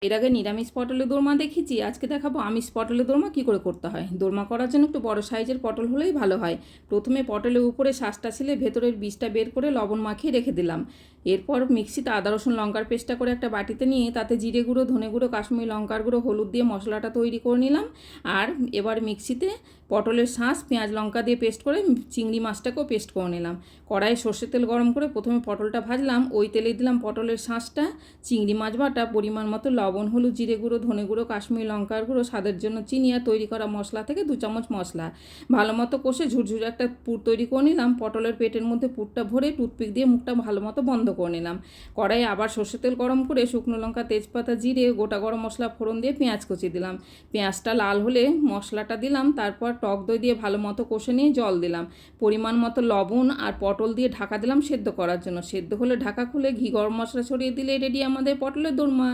এর আগে নিরামিষ পটলের দোরমা দেখেছি, আজকে দেখাবো আমিষ পটলের দোরমা কী করে করতে হয়। দোরমা করার জন্য একটু বড় সাইজের পটল হলেই ভালো হয়। প্রথমে পটলের উপরে শাঁসটা ছিলে ভেতরের বীজটা বের করে লবণ মাখিয়ে রেখে দিলাম। এরপর মিক্সিতে আদা রসুন লঙ্কার পেস্টটা করে একটা বাটিতে নিয়ে তাতে জিরে গুঁড়ো, ধনে গুঁড়ো, কাশ্মীরি লঙ্কার গুঁড়ো, হলুদ দিয়ে মশলাটা তৈরি করে নিলাম। আর এবার মিক্সিতে পটলের শাঁস, পেঁয়াজ লঙ্কা দিয়ে পেস্ট করে চিংড়ি মাছটাকেও পেস্ট করে নিলাম। কড়াইয়ে সর্ষের তেল গরম করে প্রথমে পটলটা ভাজলাম, ওই তেলে দিলাম পটলের শাঁসটা, চিংড়ি মাছ বাটা, পরিমাণ মতো লবণ, হলুদ, জিরে গুঁড়ো, ধনে গুঁড়ো, কাশ্মীরি লঙ্কার গুঁড়ো, স্বাদের জন্য চিনি আর তৈরি করা মশলা থেকে 2 চামচ মশলা ভালো মতো কষে ঝুরঝুরে একটা পুর তৈরি করে নিলাম। পটলের পেটের মধ্যে পুরটা ভরে টুথপিক দিয়ে মুখটা ভালো মতো বন্ধ করে নিলাম। কড়াইয়ে আবার সর্ষের তেল গরম করে শুকনো লঙ্কা, তেজপাতা, জিরে, গোটা গরম মশলা ফোড়ন দিয়ে পেঁয়াজ কুচি দিলাম। পেঁয়াজটা লাল হলে মশলাটা দিলাম, তারপর টক দই দিয়ে ভালো মতো কষে নিয়ে জল দিলাম। পরিমাণ মতো লবণ আর পটল দিয়ে ঢাকা দিলাম সেদ্ধ করার জন্য। সেদ্ধ হলে ঢাকা খুলে ঘি গরম মশলা ছড়িয়ে দিলে রেডি আমাদের পটলের দোরমা।